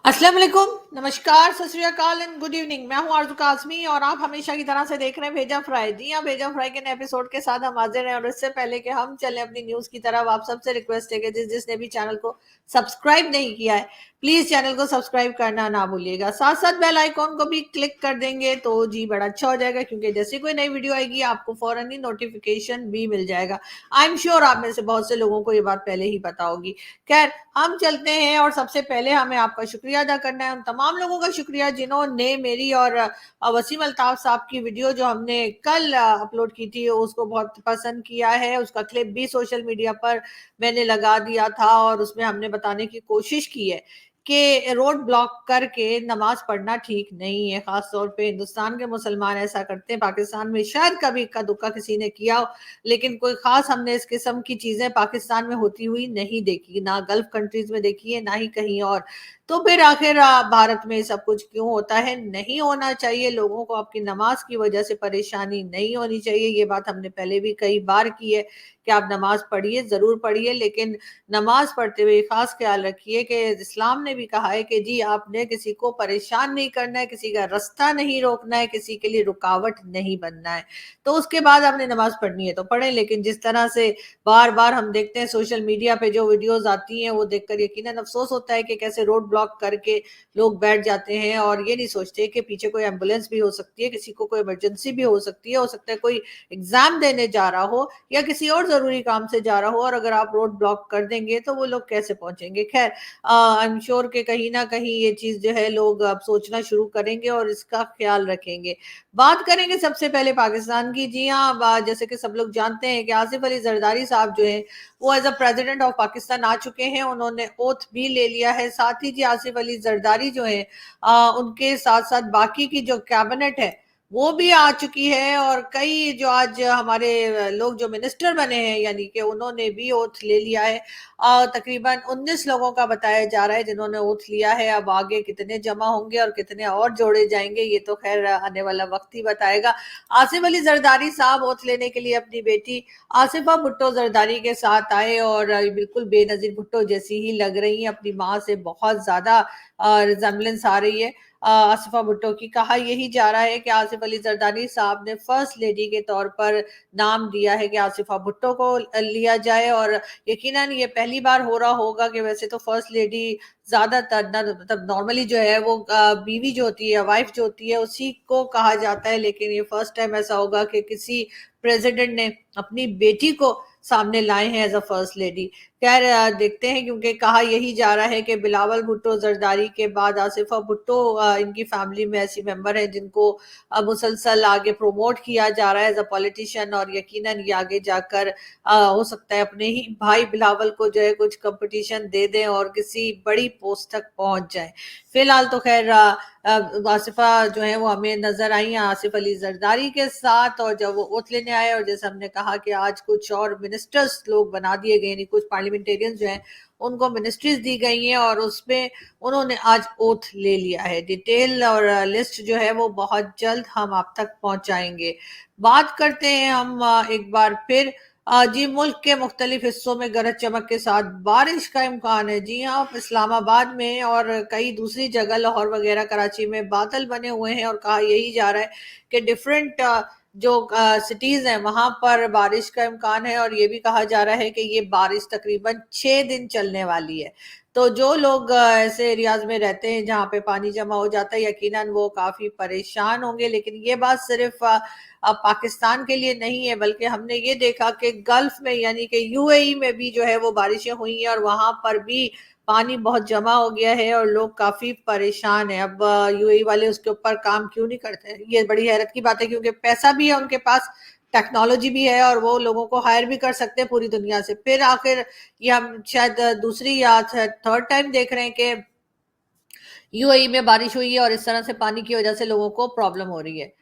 अस्सलाम वालेकुम, नमस्कार, सत श्री अकाल एंड गुड इवनिंग। मैं हूं आरज़ू काज़मी और आप हमेशा की तरह से देख रहे हैं भेजा फ्राई। जी हाँ, भेजा फ्राई के नए एपिसोड के साथ हम हाजिर हैं और इससे पहले कि हम चलें अपनी न्यूज़ की तरफ, आप सबसे रिक्वेस्ट है कि जिसने भी चैनल को सब्सक्राइब नहीं किया है, प्लीज़ चैनल को सब्सक्राइब करना ना भूलिएगा। साथ-साथ बेल आइकॉन को भी क्लिक कर देंगे तो जी बड़ा अच्छा हो जाएगा, क्योंकि जैसे कोई नई वीडियो आएगी आपको फ़ौरन ही नोटिफ़िकेशन भी मिल जाएगा। आई एम श्योर आप में से बहुत से लोगों को ये बात पहले ही पता होगी। खैर, हम चलते हैं और सबसे पहले हमें आपका शुक्रिया अदा करना है, उन तमाम लोगों का शुक्रिया जिन्होंने मेरी और वसीम अल्ताफ साहब की वीडियो जो हमने कल अपलोड की थी उसको बहुत पसंद किया है। उसका क्लिप भी सोशल मीडिया पर मैंने लगा दिया था और उसमें हमने बताने की कोशिश की है कि रोड ब्लॉक करके नमाज पढ़ना ठीक नहीं है। खास तौर पे हिंदुस्तान के मुसलमान ऐसा करते हैं, पाकिस्तान में शायद कभी इक्का दुक्का किसी ने किया हो, लेकिन कोई खास हमने इस किस्म की चीजें पाकिस्तान में होती हुई नहीं देखी, ना गल्फ कंट्रीज में देखी है, ना ही कहीं और। तो फिर आखिर भारत में सब कुछ क्यों होता है? नहीं होना चाहिए। लोगों को आपकी नमाज की वजह से परेशानी नहीं होनी चाहिए। ये बात हमने पहले भी कई बार की है कि आप नमाज पढ़िए, जरूर पढ़िए, लेकिन नमाज पढ़ते हुए खास ख्याल रखिए कि इस्लाम ने भी कहा है कि जी आपने किसी को परेशान नहीं करना है, किसी का रास्ता नहीं रोकना है, किसी के लिए रुकावट नहीं बनना है। तो उसके बाद आपने नमाज पढ़नी है तो पढ़ें, लेकिन जिस तरह से बार बार हम देखते हैं सोशल मीडिया पे जो वीडियोस आती हैं वो देखकर यकीनन अफसोस होता है कि कैसे रोड ब्लॉक करके लोग बैठ जाते हैं और ये नहीं सोचते कि पीछे कोई एम्बुलेंस भी हो सकती है, किसी को कोई इमरजेंसी भी हो सकती है, हो सकता है कोई एग्जाम देने जा रहा हो या किसी और जरूरी काम से जा रहा हो, और अगर आप रोड ब्लॉक कर देंगे तो वो लोग कैसे पहुंचेंगे? खैर, आई एम श्योर कि कहीं ना कहीं ये चीज जो है लोग अब सोचना शुरू करेंगे और इसका ख्याल रखेंगे। बात करेंगे सबसे पहले पाकिस्तान की। जी हाँ, जैसे कि सब लोग जानते हैं कि आसिफ अली जरदारी साहब जो हैं वो as a president of Pakistan आ चुके हैं। उन्होंने ओथ भी ले लिया है। साथ ही जी आसिफ अली जरदारी जो है उनके साथ साथ बाकी की जो कैबिनेट है वो भी आ चुकी है, और कई जो आज हमारे लोग जो मिनिस्टर बने हैं यानी कि उन्होंने भी ओथ ले लिया है। तकरीबन 19 लोगों का बताया जा रहा है जिन्होंने ओथ लिया है। अब आगे कितने जमा होंगे और कितने और जोड़े जाएंगे ये तो खैर आने वाला वक्त ही बताएगा। आसिफ अली जरदारी साहब ओथ लेने के लिए अपनी बेटी आसिफा भुट्टो जरदारी के साथ आए और बिल्कुल बेनजीर भुट्टो जैसी ही लग रही हैं, अपनी माँ से बहुत ज्यादा रिजेम्बलेंस आ रही है आसिफा भुट्टो की। कहा यही जा रहा है कि आसिफ अली जरदारी साहब ने फर्स्ट लेडी के तौर पर नाम दिया है कि आसिफा भुट्टो को लिया जाए, और यकीनन ये पहली बार हो रहा होगा कि वैसे तो फर्स्ट लेडी ज्यादातर मतलब नॉर्मली जो है वो बीवी जो होती है, वाइफ जो होती है, उसी को कहा जाता है, लेकिन ये फर्स्ट टाइम ऐसा होगा कि किसी प्रेसिडेंट ने अपनी बेटी को सामने लाए हैं एज अ फर्स्ट लेडी। खैर देखते हैं, क्योंकि कहा यही जा रहा है कि बिलावल भुट्टो जरदारी के बाद आसिफा भुट्टो इनकी फैमिली में ऐसी मेंबर है जिनको मुसलसल आगे प्रमोट किया जा रहा है एज अ पॉलिटिशियन, और यकीनन ये आगे जाकर हो सकता है अपने ही भाई बिलावल को जो है कुछ कंपटीशन दे दें और किसी बड़ी पोस्ट तक पहुंच जाए। फिलहाल तो खैर आसिफा जो है वो हमें नजर आई हैं आसिफ अली जरदारी के साथ, और जब वो ओथ लेने आए और जैसे हमने कहा कि आज कुछ और मिनिस्टर्स लोग बना दिए गए, यानी कुछ पार्लियामेंटेरियंस जो हैं उनको मिनिस्ट्रीज दी गई हैं और उसमें उन्होंने आज ओथ ले लिया है। डिटेल और लिस्ट जो है वो बहुत जल्द हम आप तक पहुंचाएंगे। बात करते हैं हम एक बार फिर जी मुल्क के मुख्तलिफ हिस्सों में गरज चमक के साथ बारिश का इम्कान है। जी हाँ, इस्लामाबाद में और कई दूसरी जगह लाहौर वगैरह कराची में बादल बने हुए हैं, और कहा यही जा रहा है कि डिफरेंट जो सिटीज हैं वहां पर बारिश का इम्कान है, और ये भी कहा जा रहा है कि ये बारिश तकरीबन 6 दिन चलने वाली है। तो जो लोग ऐसे एरियाज में रहते हैं जहाँ पे पानी जमा हो जाता है यकीनन वो काफी परेशान होंगे। लेकिन ये बात सिर्फ पाकिस्तान के लिए नहीं है, बल्कि हमने ये देखा कि गल्फ में यानी कि यूएई में भी जो है वो बारिशें हुई हैं और वहां पर भी पानी बहुत जमा हो गया है और लोग काफी परेशान हैं। अब यूएई वाले उसके ऊपर काम क्यों नहीं करते? ये बड़ी हैरत की बात है, क्योंकि पैसा भी है उनके पास, टेक्नोलॉजी भी है, और वो लोगों को हायर भी कर सकते हैं पूरी दुनिया से। फिर आखिर ये हम शायद दूसरी या थर्ड टाइम देख रहे हैं कि यूएई में बारिश हुई है और इस तरह से पानी की वजह से लोगों को प्रॉब्लम हो रही है।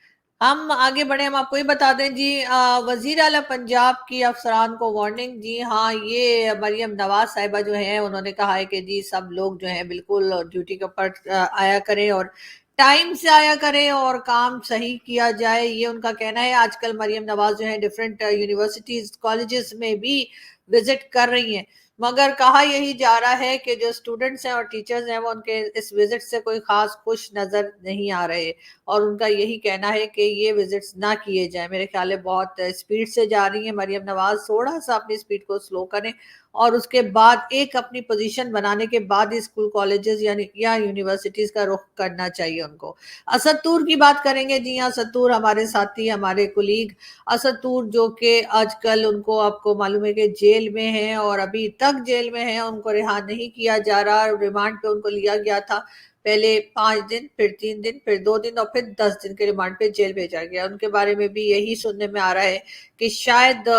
हम आगे बढ़े, हम आपको ये बता दें जी वजीर आला पंजाब की अफसरान को वार्निंग। जी हाँ, ये मरियम नवाज साहिबा जो है उन्होंने कहा है कि जी सब लोग जो है बिल्कुल ड्यूटी के ऊपर आया करें और टाइम से आया करें और काम सही किया जाए, ये उनका कहना है। आजकल मरियम नवाज जो है डिफरेंट यूनिवर्सिटीज कॉलेजेस में भी विजिट कर रही हैं। मगर कहा यही जा रहा है कि जो स्टूडेंट्स हैं और टीचर्स हैं वो उनके इस विजिट से कोई खास खुश नजर नहीं आ रहे, और उनका यही कहना है कि ये विजिट्स ना किए जाए। मेरे ख्याल है बहुत स्पीड से जा रही है मरियम नवाज, थोड़ा सा अपनी स्पीड को स्लो करें और उसके बाद एक अपनी पोजीशन बनाने के बाद ही स्कूल कॉलेजेस यानी या यूनिवर्सिटीज का रुख करना चाहिए उनको। असद तूर की बात करेंगे। जी हाँ, असद तूर हमारे साथी, हमारे कुलीग असद तूर, जो कि आजकल उनको आपको मालूम है कि जेल में हैं और अभी तक जेल में हैं, उनको रिहा नहीं किया जा रहा। रिमांड पे उनको लिया गया था, पहले 5 दिन, फिर 3 दिन, फिर 2 दिन और फिर 10 दिन के रिमांड पे जेल भेजा गया। उनके बारे में भी यही सुनने में आ रहा है कि शायद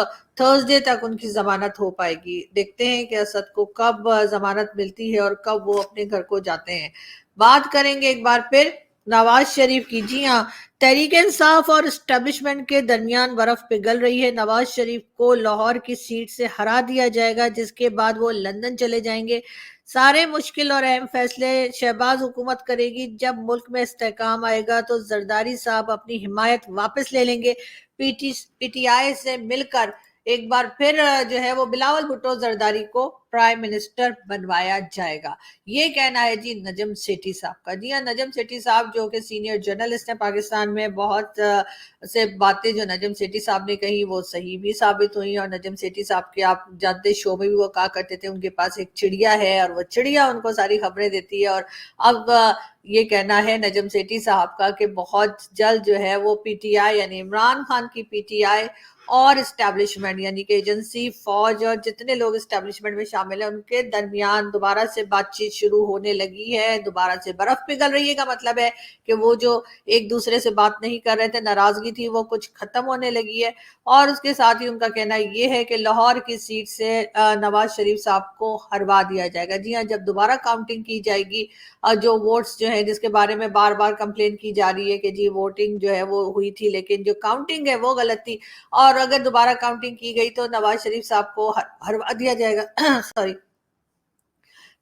थर्सडे तक उनकी जमानत हो पाएगी। देखते हैं कि असद को कब जमानत मिलती है और कब वो अपने घर को जाते हैं। बात करेंगे एक बार फिर नवाज शरीफ की। जी हाँ, तहरीक इंसाफ और एस्टेब्लिशमेंट के दरमियान बर्फ पिघल रही है। नवाज शरीफ को लाहौर की सीट से हरा दिया जाएगा, जिसके बाद वो लंदन चले जाएंगे। सारे मुश्किल और अहम फैसले शहबाज हुकूमत करेगी। जब मुल्क में इस्तेहकाम आएगा तो जरदारी साहब अपनी हिमायत वापस ले लेंगे। पीटीआई से मिलकर एक बार फिर जो है वो बिलावल भुट्टो जरदारी को प्राइम मिनिस्टर बनवाया जाएगा। ये कहना है जी नजम सेठी साहब का। जी हाँ, नजम सेठी साहब जो कि सीनियर जर्नलिस्ट हैं पाकिस्तान में, बहुत से बातें जो नजम सेठी साहब ने कही वो सही भी साबित हुई। और नजम सेठी साहब के आप जानते शो में भी वो कहा करते थे उनके पास एक चिड़िया है और वो चिड़िया उनको सारी खबरें देती है। और अब ये कहना है नजम सेठी साहब का कि बहुत जल्द जो है वो पीटीआई यानी इमरान खान की पीटीआई और इस्टेब्लिशमेंट यानी कि एजेंसी, फौज और जितने लोग इस्टेब्लिशमेंट में शामिल हैं उनके दरमियान दोबारा से बातचीत शुरू होने लगी है। दोबारा से बर्फ पिघल रही है का मतलब है कि वो जो एक दूसरे से बात नहीं कर रहे थे, नाराजगी थी, वो कुछ खत्म होने लगी है। और उसके साथ ही उनका कहना ये है कि लाहौर की सीट से नवाज शरीफ साहब को हरवा दिया जाएगा। जी हाँ, जब दोबारा काउंटिंग की जाएगी, जो वोट्स जो है जिसके बारे में बार बार कंप्लेन की जा रही है कि जी वोटिंग जो है वो हुई थी लेकिन जो काउंटिंग है वो गलत थी, और अगर दोबारा काउंटिंग की गई तो नवाज शरीफ साहब को हरवा दिया जाएगा सॉरी,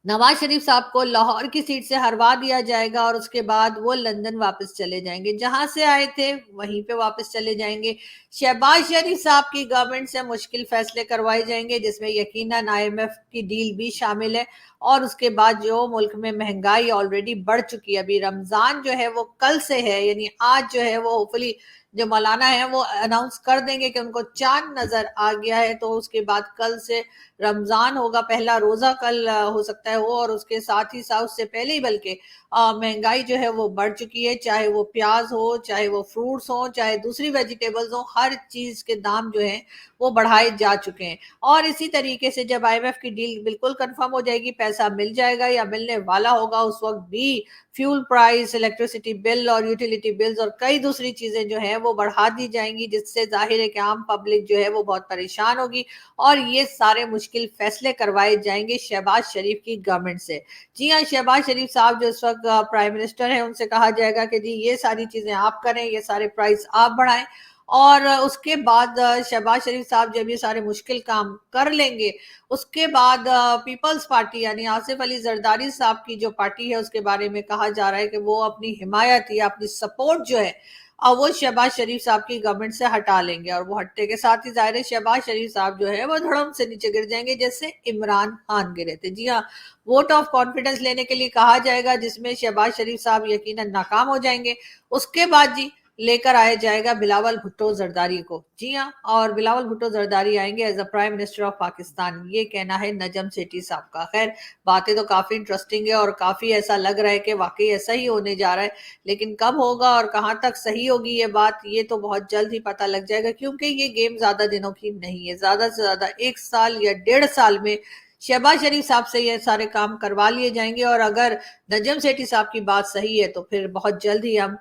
नवाज शरीफ साहब को लाहौर की सीट से हरवा दिया जाएगा और उसके बाद वो लंदन वापस चले जाएंगे। जहां से आए थे वहीं पे वापस चले जाएंगे। शहबाज शरीफ साहब की गवर्नमेंट से मुश्किल फैसले करवाए जाएंगे, जिसमें यकीनन आईएमएफ की डील भी शामिल है। और उसके बाद जो मुल्क में महंगाई ऑलरेडी बढ़ चुकी है, अभी रमजान जो है वो कल से है, यानी आज जो है वो होपफुली जो मौलाना है वो अनाउंस कर देंगे कि उनको चांद नजर आ गया है, तो उसके बाद कल से रमजान होगा, पहला रोजा कल हो सकता है हो। और उसके साथ ही साथ उससे पहले ही बल्कि महंगाई जो है वो बढ़ चुकी है, चाहे वो प्याज हो, चाहे वो फ्रूट्स हो, चाहे दूसरी वेजिटेबल्स हो, हर चीज के दाम जो है वो बढ़ाए जा चुके हैं। और इसी तरीके से जब आईएमएफ की डील बिल्कुल कंफर्म हो जाएगी, पैसा मिल जाएगा या मिलने वाला होगा, उस वक्त भी फ्यूल प्राइस, इलेक्ट्रिसिटी बिल और यूटिलिटी बिल्स और कई दूसरी चीजें जो है वो बढ़ा दी जाएंगी, जिससे जाहिर है कि आम पब्लिक जो है वो बहुत परेशान होगी। और ये सारे मुश्किल फैसले करवाए जाएंगे शहबाज शरीफ की गवर्नमेंट से। जी हाँ, शहबाज शरीफ साहब जो इस वक्त प्राइम मिनिस्टर हैं उनसे कहा जाएगा कि जी ये सारी चीजें आप करें, ये सारे प्राइस आप बढ़ाएं। और उसके बाद शहबाज शरीफ साहब जब ये सारे मुश्किल काम कर लेंगे, उसके बाद पीपल्स पार्टी यानी आसिफ अली जरदारी साहब की जो पार्टी है उसके बारे में कहा जा रहा है कि वो अपनी हिमायत या अपनी सपोर्ट जो है वो शहबाज शरीफ साहब की गवर्नमेंट से हटा लेंगे। और वो हटने के साथ ही जाहिर है शहबाज शरीफ साहब जो है वो धड़म से नीचे गिर जाएंगे, जैसे इमरान खान गिरे थे। जी हाँ, वोट ऑफ कॉन्फिडेंस लेने के लिए कहा जाएगा, जिसमें शहबाज शरीफ साहब यकीनन नाकाम हो जाएंगे। उसके बाद जी लेकर आया जाएगा बिलावल भुट्टो जरदारी को। जी हाँ, और बिलावल भुट्टो जरदारी आएंगे as a prime minister of Pakistan, ये कहना है नजम सेठी साहब का। खैर, बातें तो काफी इंटरेस्टिंग है और काफी ऐसा लग रहा है कि वाकई ऐसा ही होने जा रहा है, लेकिन कब होगा और कहां तक सही होगी ये बात, ये तो बहुत जल्द ही पता लग जाएगा, क्योंकि ये गेम ज्यादा दिनों की नहीं है। ज्यादा से ज्यादा 1 साल या 1.5 साल में शहबाज शरीफ साहब से ये सारे काम करवा लिए जाएंगे। और अगर नजम सेठी साहब की बात सही है तो फिर बहुत जल्द ही हम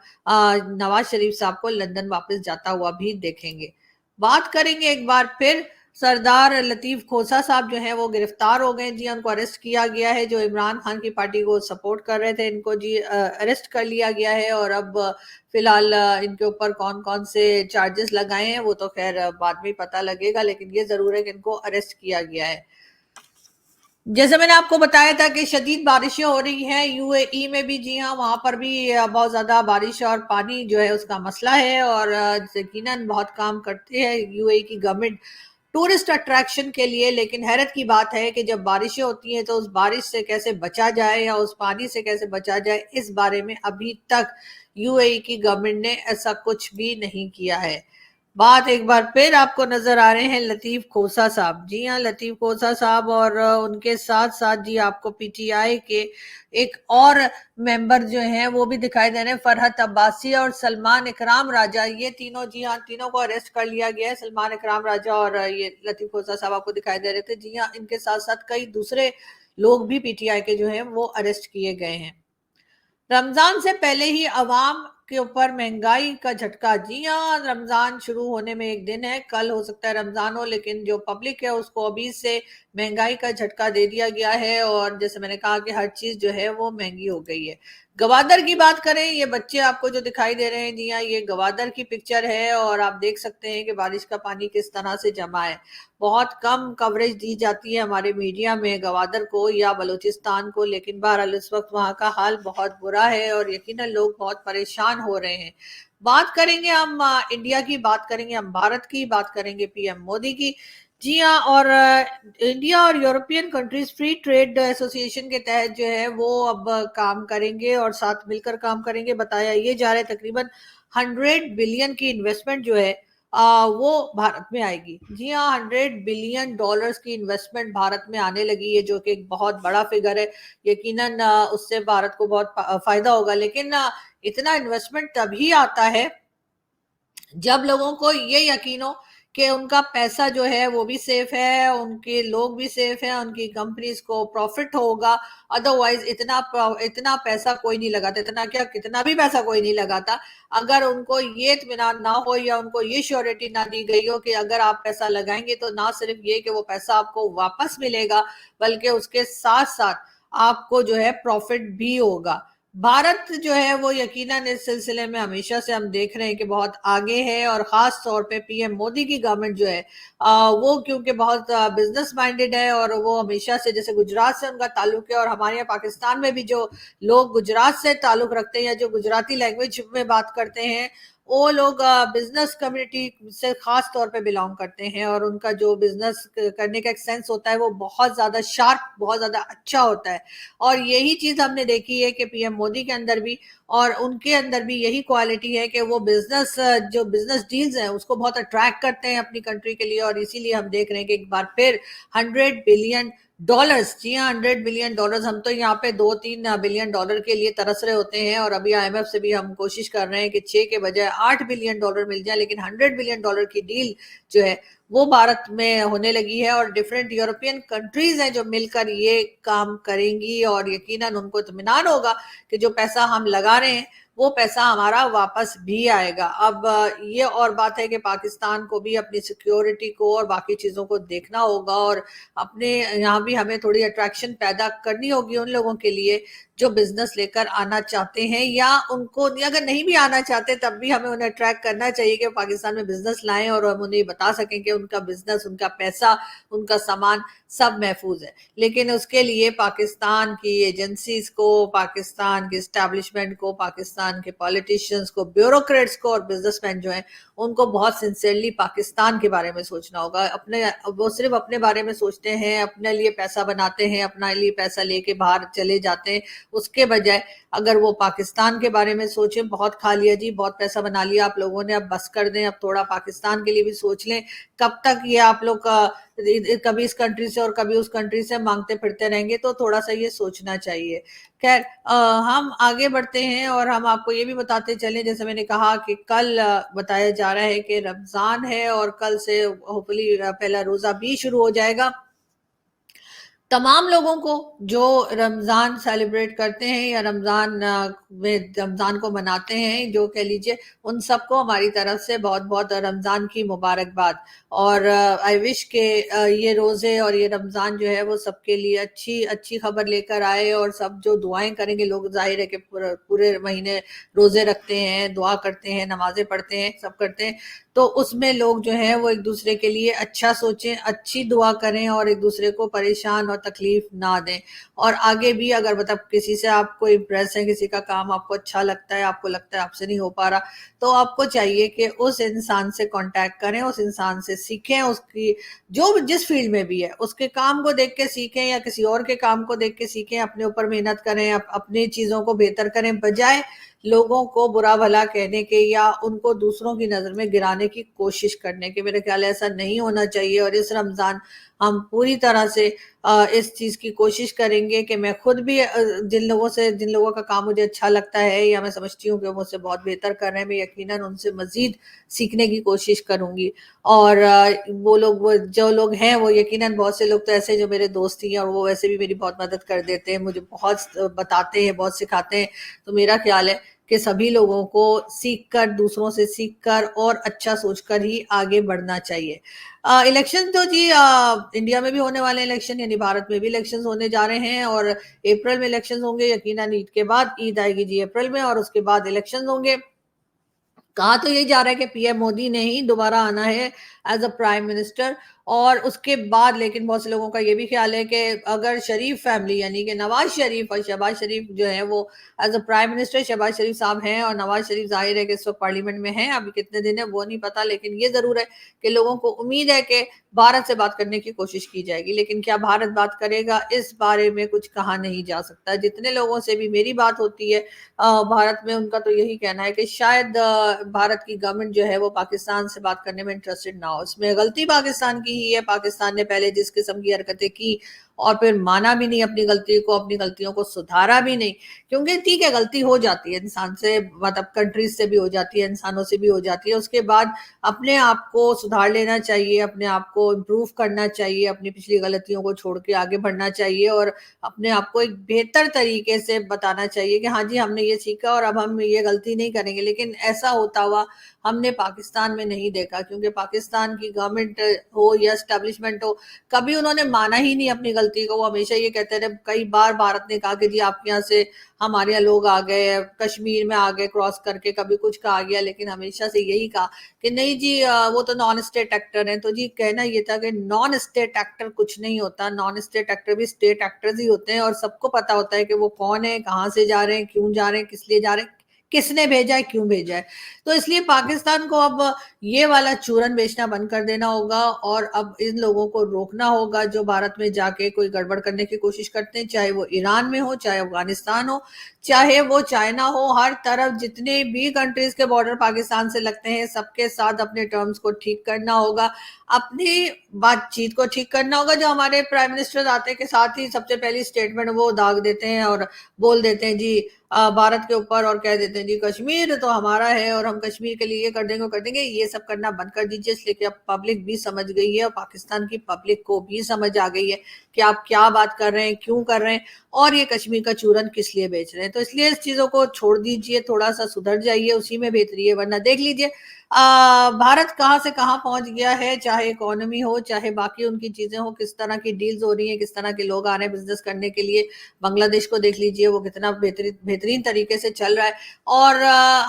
नवाज शरीफ साहब को लंदन वापस जाता हुआ भी देखेंगे। बात करेंगे एक बार फिर सरदार लतीफ खोसा साहब जो है वो गिरफ्तार हो गए। जी, उनको अरेस्ट किया गया है, जो इमरान खान की पार्टी को सपोर्ट कर रहे थे, इनको जी अरेस्ट कर लिया गया है। और अब फिलहाल इनके ऊपर कौन कौन से चार्जेस लगाए हैं वो तो खैर बाद में पता लगेगा, लेकिन ये जरूर है कि इनको अरेस्ट किया गया है। जैसे मैंने आपको बताया था कि शदीद बारिशें हो रही हैं यूएई में भी। जी हाँ, वहां पर भी बहुत ज्यादा बारिश और पानी जो है उसका मसला है, और यकीनन बहुत काम करती है यूएई की गवर्नमेंट। टूरिस्ट अट्रैक्शन के लिए। लेकिन हैरत की बात है कि जब बारिशें होती हैं तो उस बारिश से कैसे बचा जाए या उस पानी से कैसे बचा जाए, इस बारे में अभी तक यूएई की गवर्नमेंट ने ऐसा कुछ भी नहीं किया है। बात एक बार फिर आपको नजर आ रहे हैं लतीफ खोसा साहब। जी हाँ, लतीफ खोसा साहब, और उनके साथ साथ जी आपको पीटीआई के एक और मेंबर जो हैं वो भी दिखाई दे रहे हैं, फरहत अब्बासी और सलमान इकराम राजा। ये तीनों, जी हाँ, तीनों को अरेस्ट कर लिया गया है। सलमान इकराम राजा और ये लतीफ खोसा साहब आपको दिखाई दे रहे थे। जी हाँ, इनके साथ साथ कई दूसरे लोग भी पीटीआई के जो हैं वो अरेस्ट किए गए हैं। रमजान से पहले ही अवाम के ऊपर महंगाई का झटका। जी हाँ, रमजान शुरू होने में एक दिन है, कल हो सकता है रमजान हो, लेकिन जो पब्लिक है उसको अभी से महंगाई का झटका दे दिया गया है। और जैसे मैंने कहा कि हर चीज जो है वो महंगी हो गई है। गवादर की बात करें, ये बच्चे आपको जो दिखाई दे रहे हैं, जी हाँ, ये गवादर की पिक्चर है और आप देख सकते हैं कि बारिश का पानी किस तरह से जमा है। बहुत कम कवरेज दी जाती है हमारे मीडिया में गवादर को या बलूचिस्तान को, लेकिन बहरहाल इस वक्त वहां का हाल बहुत बुरा है और यकीनन लोग बहुत परेशान हो रहे हैं। बात करेंगे हम इंडिया की, बात करेंगे हम भारत की, बात करेंगे पीएम मोदी की। जी हाँ, और इंडिया और European countries free trade association के तहत जो है वो अब काम करेंगे और साथ मिलकर काम करेंगे। बताया ये जा रहा है तकरीबन 100 बिलियन की इन्वेस्टमेंट जो है वो भारत में आएगी। जी हाँ, $100 बिलियन की इन्वेस्टमेंट भारत में आने लगी है, जो कि एक बहुत बड़ा फिगर है। यकीनन उससे भारत को बहुत फायदा होगा। लेकिन इतना इन्वेस्टमेंट तभी आता है जब लोगों को ये यकीन हो कि उनका पैसा जो है वो भी सेफ है, उनके लोग भी सेफ हैं, उनकी कंपनीज को प्रॉफिट होगा। अदरवाइज इतना इतना पैसा कोई नहीं लगाता, इतना क्या कितना भी पैसा कोई नहीं लगाता अगर उनको ये इत्मीनान ना हो या उनको ये श्योरिटी ना दी गई हो कि अगर आप पैसा लगाएंगे तो ना सिर्फ ये कि वो पैसा आपको वापस मिलेगा, बल्कि उसके साथ साथ आपको जो है प्रॉफिट भी होगा। भारत जो है वो यकीनन इस सिलसिले में हमेशा से हम देख रहे हैं कि बहुत आगे है, और खास तौर पे पीएम मोदी की गवर्नमेंट जो है वो क्योंकि बहुत बिजनेस माइंडेड है, और वो हमेशा से, जैसे गुजरात से उनका ताल्लुक है, और हमारे यहाँ पाकिस्तान में भी जो लोग गुजरात से ताल्लुक रखते हैं या जो गुजराती लैंग्वेज में बात करते हैं, वो लोग बिजनेस कम्युनिटी से खास तौर पे बिलोंग करते हैं, और उनका जो बिजनेस करने का एक सेंस होता है वो बहुत ज्यादा शार्प, बहुत ज्यादा अच्छा होता है। और यही चीज हमने देखी है कि पीएम मोदी के अंदर भी और उनके अंदर भी यही क्वालिटी है कि वो बिजनेस, जो बिजनेस डील्स हैं उसको बहुत अट्रैक्ट करते हैं अपनी कंट्री के लिए। और इसीलिए हम देख रहे हैं कि एक बार फिर $100 बिलियन, जी हाँ, $100 बिलियन। हम तो यहाँ पे 2-3 बिलियन डॉलर के लिए तरस रहे होते हैं, और अभी आईएमएफ से भी हम कोशिश कर रहे हैं कि 6 के बजाय $8 बिलियन मिल जाए। लेकिन $100 बिलियन की डील जो है वो भारत में होने लगी है, और डिफरेंट यूरोपियन कंट्रीज हैं जो मिलकर ये काम करेंगी, और यकीनन उनको इत्मीनान होगा कि जो पैसा हम लगा रहे हैं वो पैसा हमारा वापस भी आएगा। अब ये और बात है कि पाकिस्तान को भी अपनी सिक्योरिटी को और बाकी चीजों को देखना होगा, और अपने यहाँ भी हमें थोड़ी अट्रैक्शन पैदा करनी होगी उन लोगों के लिए जो बिजनेस लेकर आना चाहते हैं, या उनको अगर नहीं भी आना चाहते तब भी हमें उन्हें अट्रैक्ट करना चाहिए कि पाकिस्तान में बिजनेस लाएं, और हम उन्हें बता सकें कि उनका बिजनेस, उनका पैसा, उनका सामान सब महफूज है। लेकिन उसके लिए पाकिस्तान की एजेंसीज को, पाकिस्तान के एस्टैब्लिशमेंट को, पाकिस्तान के पॉलिटिशियंस को, ब्यूरोक्रेट्स को और बिजनेसमैन जो हैं उनको बहुत सिंसियरली पाकिस्तान के बारे में सोचना होगा। वो सिर्फ अपने बारे में सोचते हैं, अपने लिए पैसा बनाते हैं, अपने लिए पैसा लेके बाहर चले जाते हैं, उसके बजाय अगर वो पाकिस्तान के बारे में सोचें। बहुत खा लिया जी, बहुत पैसा बना लिया आप लोगों ने, अब बस कर दें, अब थोड़ा पाकिस्तान के लिए भी सोच लें। कब तक ये आप लोग कभी इस कंट्री से और कभी उस कंट्री से मांगते फिरते रहेंगे, तो थोड़ा सा ये सोचना चाहिए। खैर, हम आगे बढ़ते हैं और हम आपको ये भी बताते चलें, जैसे मैंने कहा कि कल बताया जा रहा है कि रमजान है और कल से होपफुली पहला रोजा भी शुरू हो जाएगा। तमाम लोगों को जो रमज़ान सेलिब्रेट करते हैं या रमज़ान में रमज़ान को मनाते हैं, जो कह लीजिए, उन सबको हमारी तरफ से बहुत बहुत रमज़ान की मुबारकबाद। और आई विश के ये रोज़े और ये रमज़ान जो है वो सबके लिए अच्छी अच्छी खबर लेकर आए, और सब जो दुआएं करेंगे, लोग जाहिर है कि पूरे महीने रोज़े रखते हैं, दुआ करते हैं, नमाजें पढ़ते हैं, सब करते हैं, تو उसमें लोग जो है वो एक दूसरे के लिए अच्छा सोचें, अच्छी दुआ करें और एक दूसरे को परेशान और तकलीफ ना दें। और आगे भी अगर मतलब किसी से आपको इम्प्रेस है, किसी का काम आपको अच्छा लगता है, आपको लगता है आपसे नहीं हो पा रहा, तो आपको चाहिए कि उस इंसान से कांटेक्ट करें, उस इंसान से सीखें, उसकी जो जिस फील्ड में भी है उसके काम को देख के सीखें या किसी और के काम को देख के सीखें, अपने ऊपर मेहनत करें, अपनी चीजों को बेहतर करें, बजाय लोगों को बुरा भला कहने के या उनको दूसरों की नजर में गिराने की कोशिश करने के। मेरे ख्याल है ऐसा नहीं होना चाहिए। और इस रमजान हम पूरी तरह से इस चीज की कोशिश करेंगे कि मैं खुद भी जिन लोगों का काम मुझे अच्छा लगता है या मैं समझती हूँ कि वो मुझसे बहुत बेहतर कर रहे हैं, मैं यकीनन उनसे मजीद सीखने की कोशिश करूंगी। और वो जो लोग हैं वो यकीनन बहुत से लोग तो ऐसे जो मेरे दोस्त ही हैं और वो वैसे भी मेरी बहुत मदद कर देते हैं, मुझे बहुत बताते हैं, बहुत सिखाते हैं। तो मेरा ख्याल है कि सभी लोगों को सीख कर, दूसरों से सीख कर और अच्छा सोचकर ही आगे बढ़ना चाहिए। इलेक्शन तो जी इंडिया में भी होने वाले इलेक्शन, यानी भारत में भी इलेक्शन होने जा रहे हैं और अप्रैल में इलेक्शन होंगे, यकीनन ईद के बाद। ईद आएगी जी अप्रैल में और उसके बाद इलेक्शन होंगे। कहा तो यही जा रहा है कि पीएम मोदी ने ही दोबारा आना है एज अ प्राइम मिनिस्टर। और उसके बाद लेकिन बहुत से लोगों का ये भी ख्याल है कि अगर शरीफ फैमिली यानी कि नवाज शरीफ और शहबाज शरीफ जो है वो as a prime minister, Shahbaz Sharif साहब हैं और नवाज शरीफ जाहिर है कि इस वक्त पार्लियामेंट में हैं, अभी कितने दिन है वो नहीं पता, लेकिन ये जरूर है कि लोगों को उम्मीद है कि भारत से बात करने की कोशिश की जाएगी। लेकिन क्या भारत बात करेगा, इस बारे में कुछ कहा नहीं जा सकता। जितने लोगों से भी मेरी बात होती है भारत में, उनका तो यही कहना है कि शायद भारत की गवर्नमेंट जो है वो पाकिस्तान से बात करने में इंटरेस्टेड ना हो। इसमें गलती पाकिस्तान की ही है। पाकिस्तान ने पहले जिस किस्म की हरकतें की और फिर माना भी नहीं अपनी गलती को, अपनी गलतियों को सुधारा भी नहीं। क्योंकि ठीक है, गलती हो जाती है इंसान से, मतलब कंट्रीज से भी हो जाती है, इंसानों से भी हो जाती है। उसके बाद अपने आप को सुधार लेना चाहिए, अपने आप को इम्प्रूव करना चाहिए, अपनी पिछली गलतियों को छोड़ के आगे बढ़ना चाहिए और अपने आप को एक बेहतर तरीके से बताना चाहिए कि हाँ जी, हमने ये सीखा और अब हम ये गलती नहीं करेंगे। लेकिन ऐसा होता हुआ हमने पाकिस्तान में नहीं देखा, क्योंकि पाकिस्तान की गवर्नमेंट हो या एस्टेब्लिशमेंट हो, कभी उन्होंने माना ही नहीं अपनी गलती को। वो हमेशा ये कहते रहे। कई बार भारत ने कहा कि जी आपके यहाँ से हमारे यहाँ लोग आ गए, कश्मीर में आ गए क्रॉस करके, कभी कुछ कहा गया, लेकिन हमेशा से यही कहा कि नहीं जी वो तो नॉन स्टेट एक्टर हैं। तो जी कहना ये था कि नॉन स्टेट एक्टर कुछ नहीं होता, नॉन स्टेट एक्टर भी स्टेट एक्टर्स ही होते हैं और सबको पता होता है कि वो कौन है, कहाँ से जा रहे हैं, क्यों जा रहे हैं, किस लिए जा रहे हैं, किसने भेजा है, क्यों भेजा है। तो इसलिए पाकिस्तान को अब ये वाला चूरन बेचना बंद कर देना होगा और अब इन लोगों को रोकना होगा जो भारत में जाके कोई गड़बड़ करने की कोशिश करते हैं, चाहे वो ईरान में हो, चाहे अफगानिस्तान हो, चाहे वो चाइना हो। हर तरफ जितने भी कंट्रीज के बॉर्डर पाकिस्तान से लगते हैं, सबके साथ अपने टर्म्स को ठीक करना होगा, अपनी बातचीत को ठीक करना होगा। जो हमारे प्राइम मिनिस्टर आते के साथ ही सबसे पहली स्टेटमेंट वो दाग देते हैं और बोल देते हैं जी भारत के ऊपर, और कह देते हैं जी कश्मीर तो हमारा है और हम कश्मीर के लिए ये कर देंगे, वो कर देंगे। ये सब करना बंद कर दीजिए, इसलिए कि अब पब्लिक भी समझ गई है और पाकिस्तान की पब्लिक को भी समझ आ गई है कि आप क्या बात कर रहे हैं, क्यों कर रहे हैं और ये कश्मीर का चूरन किस लिए बेच रहे हैं। तो इसलिए इस चीजों को छोड़ दीजिए, थोड़ा सा सुधर जाइए, उसी में बेहतरी है। वरना देख लीजिए भारत कहाँ से कहाँ पहुंच गया है, चाहे इकोनॉमी हो, चाहे बाकी उनकी चीजें हो, किस तरह की डील्स हो रही हैं, किस तरह के लोग आ रहे हैं बिजनेस करने के लिए। बांग्लादेश को देख लीजिए, वो कितना बेहतरीन तरीके से चल रहा है। और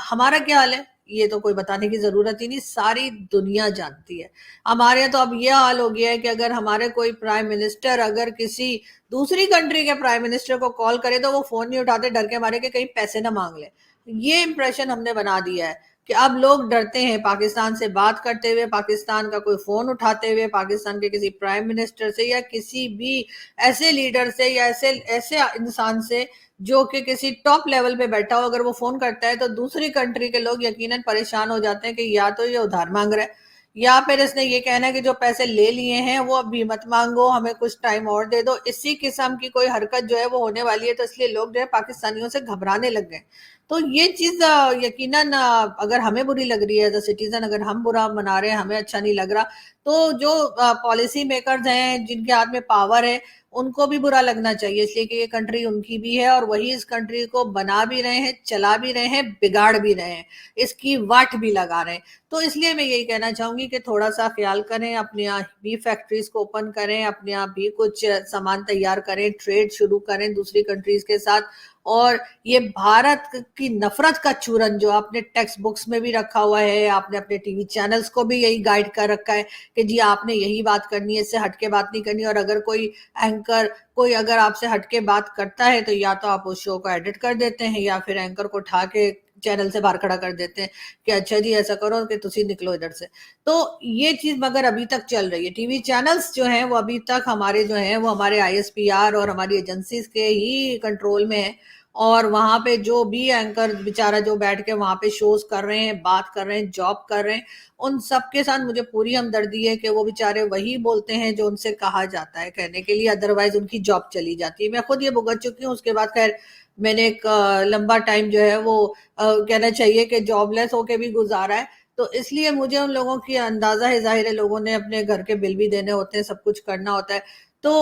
हमारा क्या हाल है ये तो कोई बताने की जरूरत ही नहीं, सारी दुनिया जानती है। हमारे यहाँ तो अब ये हाल हो गया है कि अगर हमारे कोई प्राइम मिनिस्टर अगर किसी दूसरी कंट्री के प्राइम मिनिस्टर को कॉल करे तो वो फोन नहीं उठाते, डर के मारे कि कहीं पैसे ना मांग ले। ये इंप्रेशन हमने बना दिया है कि अब लोग डरते हैं पाकिस्तान से बात करते हुए, पाकिस्तान का कोई फोन उठाते हुए, पाकिस्तान के किसी प्राइम मिनिस्टर से या किसी भी ऐसे लीडर से या ऐसे ऐसे इंसान से जो कि किसी टॉप लेवल पे बैठा हो। अगर वो फोन करता है तो दूसरी कंट्री के लोग यकीनन परेशान हो जाते हैं कि या तो ये उधार मांग रहा है या फिर इसने ये कहना है कि जो पैसे ले लिए हैं वो अभी मत मांगो, हमें कुछ टाइम और दे दो। इसी किस्म की कोई हरकत जो है वो होने वाली है। तो इसलिए लोग जो है पाकिस्तानियों से घबराने लग गए। तो ये चीज यकीनन अगर हमें बुरी लग रही है एज अ सिटीजन, अगर हम बुरा मना रहे हैं, हमें अच्छा नहीं लग रहा, तो जो पॉलिसी मेकर्स हैं, जिनके हाथ में पावर है, उनको भी बुरा लगना चाहिए। इसलिए कि ये कंट्री उनकी भी है और वही इस कंट्री को बना भी रहे हैं, चला भी रहे हैं, बिगाड़ भी रहे हैं, इसकी वाट भी लगा रहे हैं। तो इसलिए मैं यही कहना चाहूंगी कि थोड़ा सा ख्याल करें, अपने यहाँ भी फैक्ट्रीज को ओपन करें, अपने यहाँ भी कुछ सामान तैयार करें, ट्रेड शुरू करें दूसरी कंट्रीज के साथ और ये भारत की नफरत का चूरन जो आपने टेक्स्ट बुक्स में भी रखा हुआ है, आपने अपने टीवी चैनल्स को भी यही गाइड कर रखा है कि जी आपने यही बात करनी है, इससे हटके बात नहीं करनी। और अगर कोई एंकर कोई अगर आपसे हटके बात करता है तो या तो आप उस शो को एडिट कर देते हैं या फिर एंकर को उठा के चैनल से बाहर खड़ा कर देते हैं कि अच्छा जी ऐसा करो कि तुसी निकलो इधर से। तो ये चीज मगर अभी तक चल रही है। टीवी चैनल्स जो हैं वो अभी तक हमारे जो हैं वो हमारे आईएसपीआर और हमारी एजेंसीज के ही कंट्रोल में है। और वहां पे जो भी एंकर बेचारा जो बैठ के वहां पे शोज कर रहे हैं, बात कर रहे हैं, जॉब कर रहे हैं, उन सबके साथ मुझे पूरी हमदर्दी है कि वो बेचारे वही बोलते हैं जो उनसे कहा जाता है कहने के लिए, अदरवाइज उनकी जॉब चली जाती है। मैं खुद ये भुगत चुकी हूँ। उसके बाद खैर मैंने एक लंबा टाइम जो है वो कहना चाहिए कि जॉबलेस होके भी गुजारा है। तो इसलिए मुझे उन लोगों की अंदाजा है, जाहिर है लोगों ने अपने घर के बिल भी देने होते हैं, सब कुछ करना होता है। तो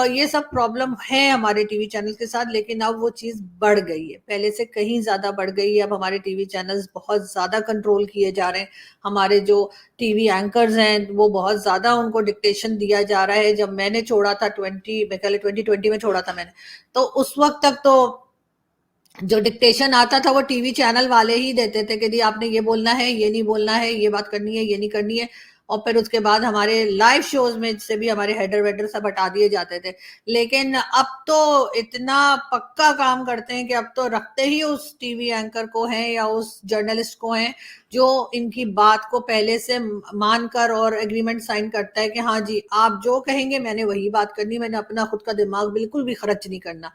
ये सब प्रॉब्लम है हमारे टीवी चैनल के साथ, लेकिन अब वो चीज बढ़ गई है, पहले से कहीं ज्यादा बढ़ गई है। अब हमारे टीवी चैनल्स बहुत ज्यादा कंट्रोल किए जा रहे हैं। हमारे जो टीवी एंकर्स हैं वो बहुत ज्यादा उनको डिक्टेशन दिया जा रहा है। जब मैंने छोड़ा था 2020 में छोड़ा था मैंने, तो उस वक्त तक तो जो डिक्टेशन आता था वो टीवी चैनल वाले ही देते थे कि जी आपने ये बोलना है, ये नहीं बोलना है, ये बात करनी है, ये नहीं करनी है। और फिर उसके बाद हमारे लाइव शोज में से भी हमारे हेडर वेडर सब हटा दिए जाते थे। लेकिन अब तो इतना पक्का काम करते हैं कि अब तो रखते ही उस टीवी एंकर को हैं या उस जर्नलिस्ट को हैं जो इनकी बात को पहले से मानकर और एग्रीमेंट साइन करता है कि हाँ जी आप जो कहेंगे मैंने वही बात करनी, मैंने अपना खुद का दिमाग बिल्कुल भी खर्च नहीं करना।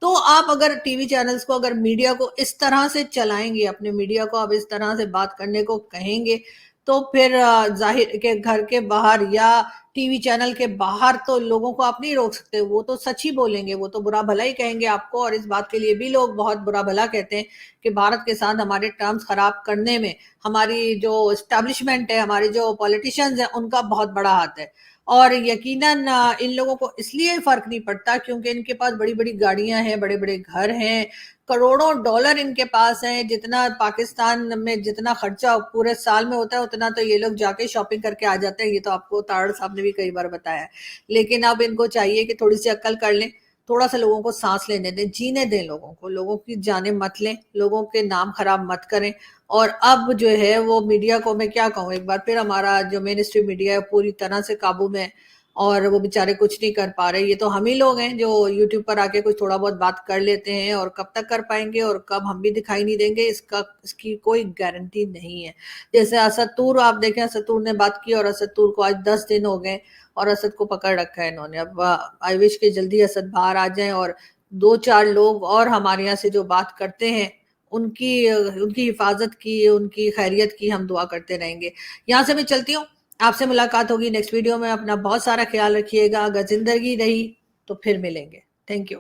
तो आप अगर टीवी चैनल्स को, अगर मीडिया को इस तरह से चलाएंगे, अपने मीडिया को आप इस तरह से बात करने को कहेंगे, तो फिर जाहिर के घर के बाहर या टीवी चैनल के बाहर तो लोगों को आप नहीं रोक सकते। वो तो सच ही बोलेंगे, वो तो बुरा भला ही कहेंगे आपको। और इस बात के लिए भी लोग बहुत बुरा भला कहते हैं कि भारत के साथ हमारे टर्म्स खराब करने में हमारी जो एस्टेब्लिशमेंट है, हमारे जो पॉलिटिशियंस हैं, उनका बहुत बड़ा हाथ है। और यकीनन इन लोगों को इसलिए फर्क नहीं पड़ता क्योंकि इनके पास बड़ी बड़ी गाड़ियां हैं, बड़े बड़े घर हैं, करोड़ों डॉलर इनके पास हैं। जितना पाकिस्तान में जितना खर्चा पूरे साल में होता है उतना तो ये लोग जाके शॉपिंग करके आ जाते हैं। ये तो आपको तारड़ साहब ने भी कई बार बताया है। लेकिन अब इनको चाहिए कि थोड़ी सी अक्ल कर लें, थोड़ा सा लोगों को सांस लेने दें, जीने दें लोगों को, लोगों की जाने मत लें, लोगों के नाम खराब मत करें। और अब जो है वो मीडिया को मैं क्या कहूँ, एक बार फिर हमारा जो मेन स्ट्रीम मीडिया है पूरी तरह से काबू में है और वो बेचारे कुछ नहीं कर पा रहे। ये तो हम ही लोग हैं जो यूट्यूब पर आके कुछ थोड़ा बहुत बात कर लेते हैं, और कब तक कर पाएंगे और कब हम भी दिखाई नहीं देंगे इसकी कोई गारंटी नहीं है। जैसे असद तूर आप देखें, असद तूर ने बात की और असद तूर को आज 10 दिन हो गए और असद को पकड़ रखा है इन्होंने। अब आई विश के जल्दी असद बाहर आ जाए और 2-4 लोग और हमारे यहाँ से जो बात करते हैं उनकी उनकी हिफाजत की, उनकी खैरियत की हम दुआ करते रहेंगे। यहाँ से मैं चलती हूँ, आपसे मुलाकात होगी नेक्स्ट वीडियो में। अपना बहुत सारा ख्याल रखिएगा। अगर जिंदगी रही तो फिर मिलेंगे। Thank you.